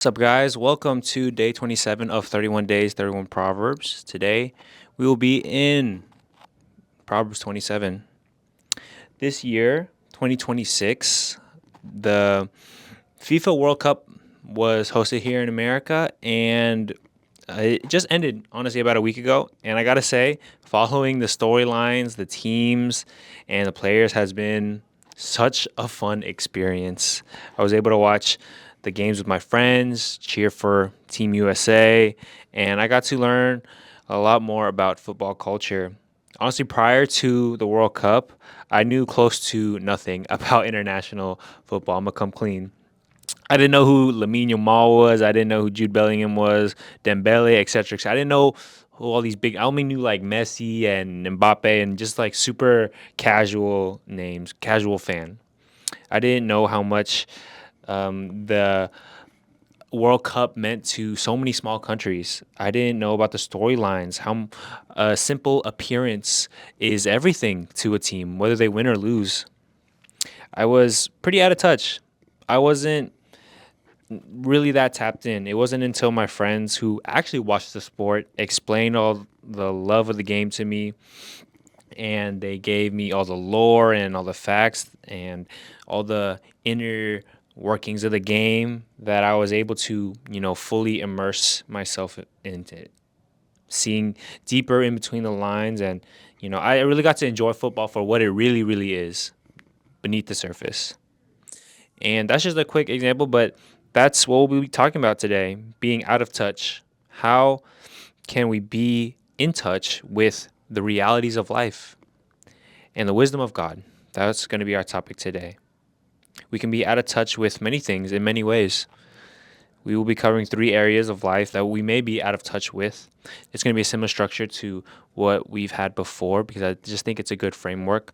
What's up, guys? Welcome to day 27 of 31 Days, 31 Proverbs. Today, we will be in Proverbs 27. This year, 2026, the FIFA World Cup was hosted here in America, and it just ended, honestly, about a week ago. And I gotta say, following the storylines, the teams, and the players has been such a fun experience. I was able to watch the games with my friends, cheer for Team USA, and I got to learn a lot more about football culture. Honestly, prior to the World Cup, I knew close to nothing about international football. I'm gonna come clean. I didn't know who Lamine Yamal was. I didn't know who Jude Bellingham was, Dembele, etc. I didn't know who all these big. I only knew like Messi and Mbappe and just like super casual names, casual fan. I didn't know how much the World Cup meant to so many small countries. I didn't know about the storylines, how a simple appearance is everything to a team, whether they win or lose. I was pretty out of touch. I wasn't really that tapped in. It wasn't until my friends who actually watched the sport explained all the love of the game to me, and they gave me all the lore and all the facts and all the inner workings of the game that I was able to, fully immerse myself into it, seeing deeper in between the lines. And, I really got to enjoy football for what it really, really is beneath the surface. And that's just a quick example, but that's what we'll be talking about today, being out of touch. How can we be in touch with the realities of life and the wisdom of God? That's going to be our topic today. We can be out of touch with many things in many ways. We will be covering three areas of life that we may be out of touch with. It's going to be a similar structure to what we've had before because I just think it's a good framework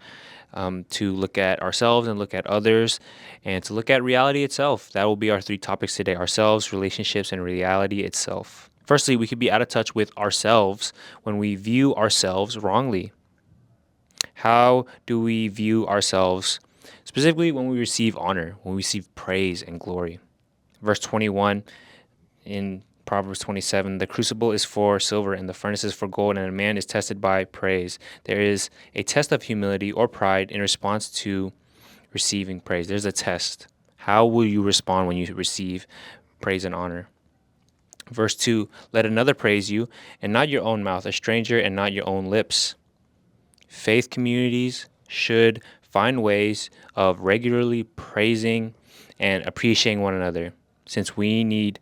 to look at ourselves and look at others and to look at reality itself. That will be our three topics today: ourselves, relationships, and reality itself. Firstly, we could be out of touch with ourselves when we view ourselves wrongly. How do we view ourselves, specifically when we receive honor, when we receive praise and glory? Verse 21 in Proverbs 27, the crucible is for silver and the furnace is for gold, and a man is tested by praise. There is a test of humility or pride in response to receiving praise. There's a test. How will you respond when you receive praise and honor? Verse 2, let another praise you, and not your own mouth, a stranger, and not your own lips. Faith communities should find ways of regularly praising and appreciating one another, since we need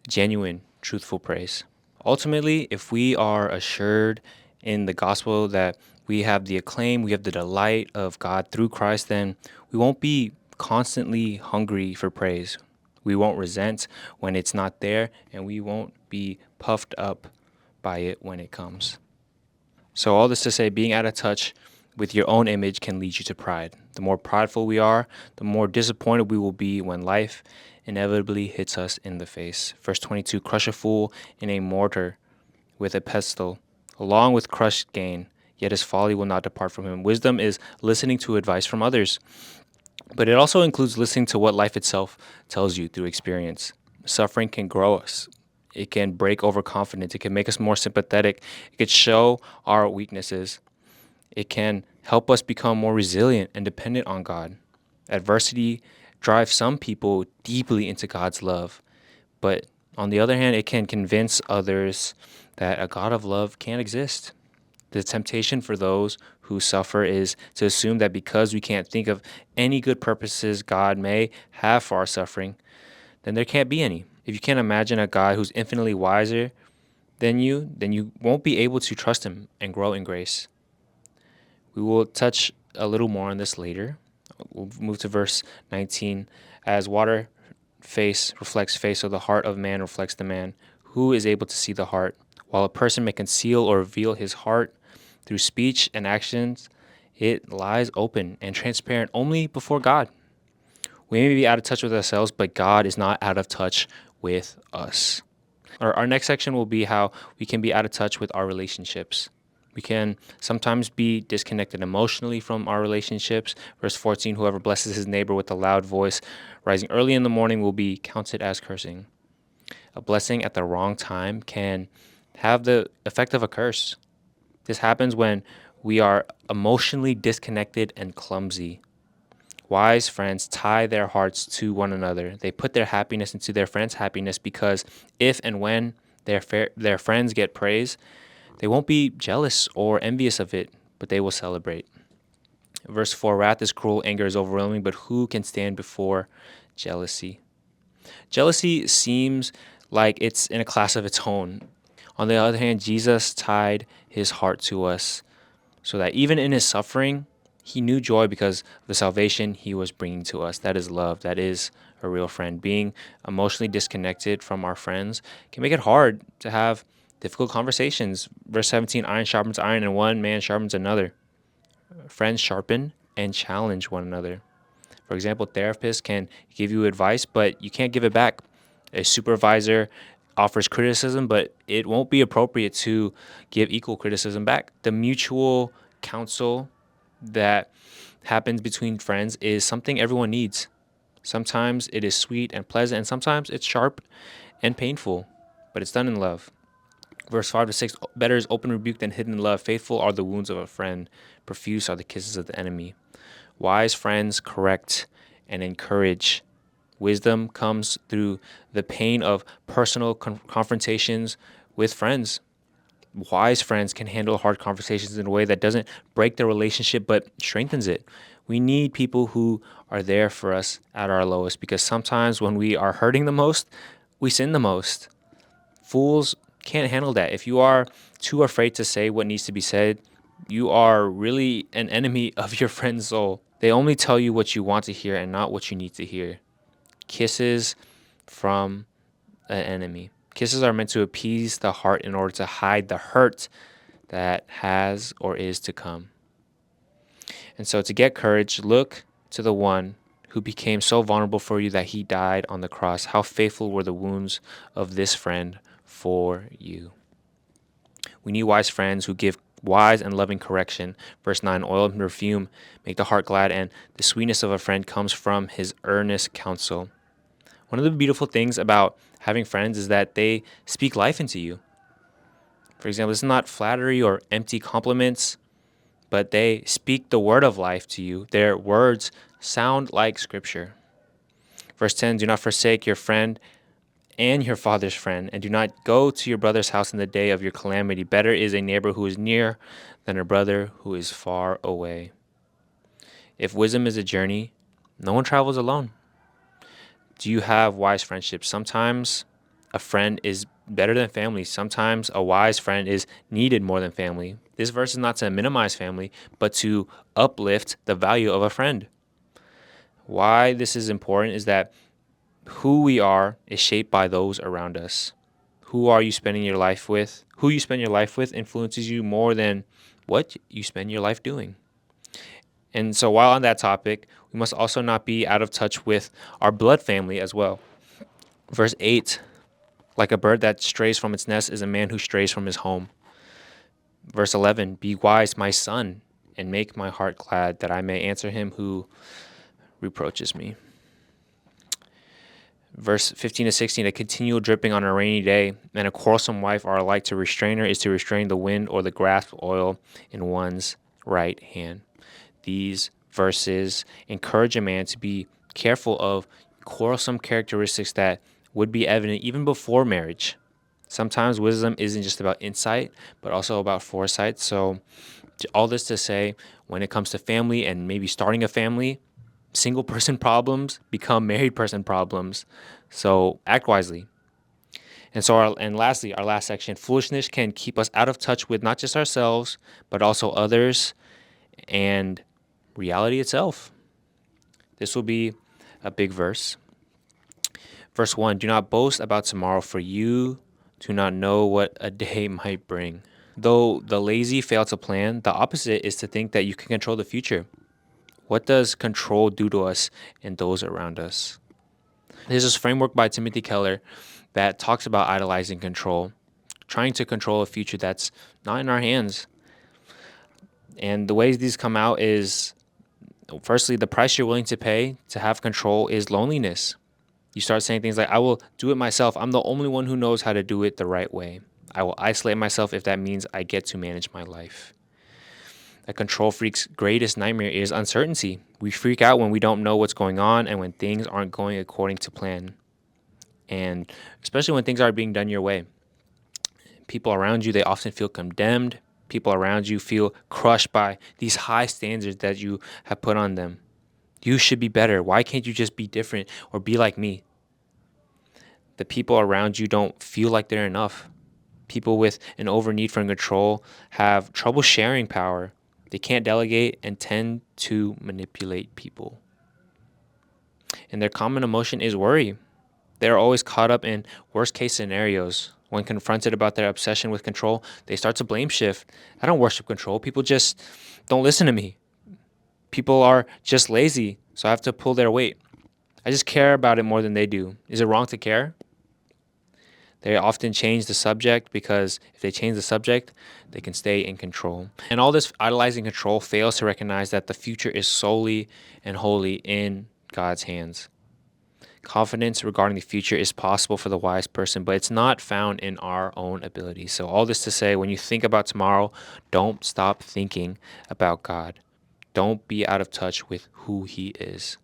genuine, truthful praise. Ultimately, if we are assured in the gospel that we have the acclaim, we have the delight of God through Christ, then we won't be constantly hungry for praise. We won't resent when it's not there, and we won't be puffed up by it when it comes. So, all this to say, being out of touch with your own image can lead you to pride. The more prideful we are, the more disappointed we will be when life inevitably hits us in the face. Verse 22, crush a fool in a mortar with a pestle, along with crushed gain, yet his folly will not depart from him. Wisdom is listening to advice from others, but it also includes listening to what life itself tells you through experience. Suffering can grow us. It can break overconfidence. It can make us more sympathetic. It could show our weaknesses. It can help us become more resilient and dependent on God. Adversity drives some people deeply into God's love, but on the other hand, it can convince others that a God of love can't exist. The temptation for those who suffer is to assume that because we can't think of any good purposes God may have for our suffering, then there can't be any. If you can't imagine a God who's infinitely wiser than you, then you won't be able to trust him and grow in grace. We will touch a little more on this later. We'll move to verse 19. As water face reflects face, so the heart of man reflects the man. Who is able to see the heart? While a person may conceal or reveal his heart through speech and actions, it lies open and transparent only before God. We may be out of touch with ourselves, but God is not out of touch with us. Our next section will be how we can be out of touch with our relationships. We can sometimes be disconnected emotionally from our relationships. Verse 14, whoever blesses his neighbor with a loud voice, rising early in the morning, will be counted as cursing. A blessing at the wrong time can have the effect of a curse. This happens when we are emotionally disconnected and clumsy. Wise friends tie their hearts to one another. They put their happiness into their friends' happiness because if and when their friends get praise, they won't be jealous or envious of it, but they will celebrate. Verse 4, wrath is cruel, anger is overwhelming, but who can stand before jealousy? Jealousy seems like it's in a class of its own. On the other hand, Jesus tied his heart to us so that even in his suffering, he knew joy because of the salvation he was bringing to us. That is love. That is a real friend. Being emotionally disconnected from our friends can make it hard to have difficult conversations. Verse 17, iron sharpens iron, and one man sharpens another. Friends sharpen and challenge one another. For example, therapists can give you advice, but you can't give it back. A supervisor offers criticism, but it won't be appropriate to give equal criticism back. The mutual counsel that happens between friends is something everyone needs. Sometimes it is sweet and pleasant, and sometimes it's sharp and painful, but it's done in love. Verse 5 to 6, better is open rebuke than hidden love. Faithful are the wounds of a friend. Profuse are the kisses of the enemy. Wise friends correct and encourage. Wisdom comes through the pain of personal confrontations with friends. Wise friends can handle hard conversations in a way that doesn't break the relationship but strengthens it. We need people who are there for us at our lowest because sometimes when we are hurting the most, we sin the most. Fools can't handle that. If you are too afraid to say what needs to be said, you are really an enemy of your friend's soul. They only tell you what you want to hear and not what you need to hear. Kisses from an enemy. Kisses are meant to appease the heart in order to hide the hurt that has or is to come. And so to get courage, look to the one who became so vulnerable for you that he died on the cross. How faithful were the wounds of this friend for you. We need wise friends who give wise and loving correction. Verse 9, oil and perfume make the heart glad, and the sweetness of a friend comes from his earnest counsel. One of the beautiful things about having friends is that they speak life into you. For example, it's not flattery or empty compliments, but they speak the word of life to you. Their words sound like scripture. Verse 10, do not forsake your friend and your father's friend, and do not go to your brother's house in the day of your calamity. Better is a neighbor who is near than a brother who is far away. If wisdom is a journey, no one travels alone. Do you have wise friendships? Sometimes a friend is better than family. Sometimes a wise friend is needed more than family. This verse is not to minimize family, but to uplift the value of a friend. Why this is important is that who we are is shaped by those around us. Who are you spending your life with? Who you spend your life with influences you more than what you spend your life doing. And so while on that topic, we must also not be out of touch with our blood family as well. Verse 8, like a bird that strays from its nest is a man who strays from his home. Verse 11, be wise, my son, and make my heart glad, that I may answer him who reproaches me. Verse 15 to 16, a continual dripping on a rainy day and a quarrelsome wife are alike. To restrain her is to restrain the wind or the grasp of oil in one's right hand. These verses encourage a man to be careful of quarrelsome characteristics that would be evident even before marriage. Sometimes wisdom isn't just about insight, but also about foresight. So all this to say, when it comes to family and maybe starting a family, single person problems become married person problems. So act wisely. And lastly, our last section, foolishness can keep us out of touch with not just ourselves, but also others and reality itself. This will be a big verse. Verse 1, do not boast about tomorrow, for you do not know what a day might bring. Though the lazy fail to plan, the opposite is to think that you can control the future. What does control do to us and those around us? There's this framework by Timothy Keller that talks about idolizing control, trying to control a future that's not in our hands. And the ways these come out is, firstly, the price you're willing to pay to have control is loneliness. You start saying things like, I will do it myself. I'm the only one who knows how to do it the right way. I will isolate myself if that means I get to manage my life. A control freak's greatest nightmare is uncertainty. We freak out when we don't know what's going on and when things aren't going according to plan. And especially when things aren't being done your way. People around you, they often feel condemned. People around you feel crushed by these high standards that you have put on them. You should be better. Why can't you just be different or be like me? The people around you don't feel like they're enough. People with an over need for control have trouble sharing power. They can't delegate and tend to manipulate people. And their common emotion is worry. They're always caught up in worst case scenarios. When confronted about their obsession with control, they start to blame shift. I don't worship control. People just don't listen to me. People are just lazy, so I have to pull their weight. I just care about it more than they do. Is it wrong to care? They often change the subject because if they change the subject, they can stay in control. And all this idolizing control fails to recognize that the future is solely and wholly in God's hands. Confidence regarding the future is possible for the wise person, but it's not found in our own ability. So, all this to say, when you think about tomorrow, don't stop thinking about God. Don't be out of touch with who He is.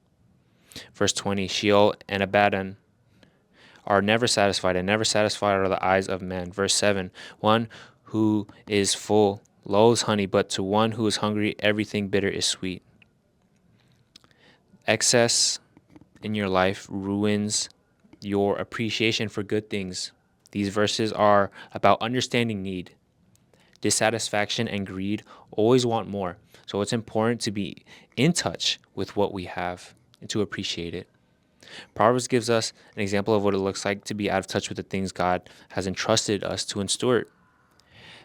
Verse 20, Sheol and Abaddon are never satisfied, and never satisfied are the eyes of men. Verse 7, one who is full loathes honey, but to one who is hungry, everything bitter is sweet. Excess in your life ruins your appreciation for good things. These verses are about understanding need. Dissatisfaction and greed always want more. So it's important to be in touch with what we have and to appreciate it. Proverbs gives us an example of what it looks like to be out of touch with the things God has entrusted us to steward.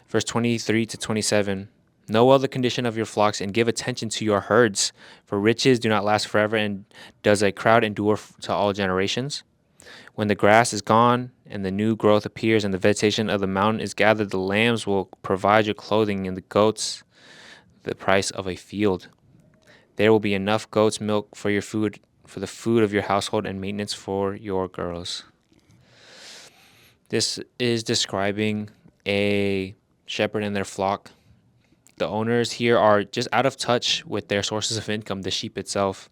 Verse 23 to 27, know well the condition of your flocks and give attention to your herds, for riches do not last forever, and does a crowd endure to all generations? When the grass is gone and the new growth appears and the vegetation of the mountain is gathered, the lambs will provide your clothing and the goats the price of a field. There will be enough goat's milk for your food, for the food of your household and maintenance for your girls. This is describing a shepherd and their flock. The owners here are just out of touch with their sources of income, the sheep itself.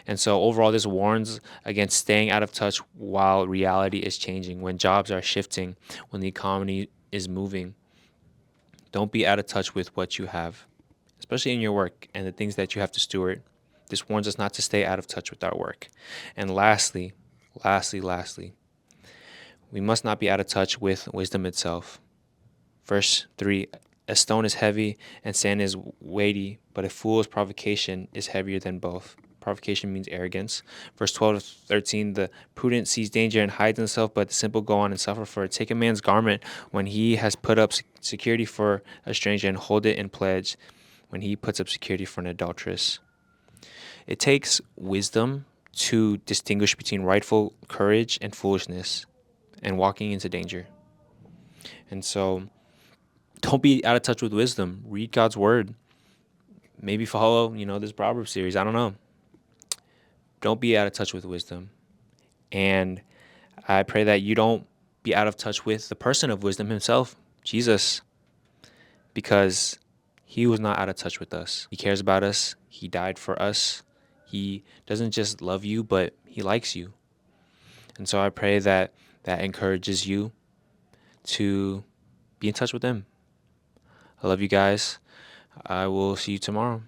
And so overall, this warns against staying out of touch while reality is changing, when jobs are shifting, when the economy is moving. Don't be out of touch with what you have, especially in your work and the things that you have to steward. This warns us not to stay out of touch with our work. And lastly, we must not be out of touch with wisdom itself. Verse 3, a stone is heavy and sand is weighty, but a fool's provocation is heavier than both. Provocation means arrogance. Verse 12 to 13, the prudent sees danger and hides himself, but the simple go on and suffer for it. Take a man's garment when he has put up security for a stranger, and hold it in pledge when he puts up security for an adulteress. It takes wisdom to distinguish between rightful courage and foolishness and walking into danger. And so don't be out of touch with wisdom. Read God's word. Maybe follow, this Proverbs series. I don't know. Don't be out of touch with wisdom. And I pray that you don't be out of touch with the person of wisdom himself, Jesus, because he was not out of touch with us. He cares about us. He died for us. He doesn't just love you, but he likes you. And so I pray that encourages you to be in touch with him. I love you guys. I will see you tomorrow.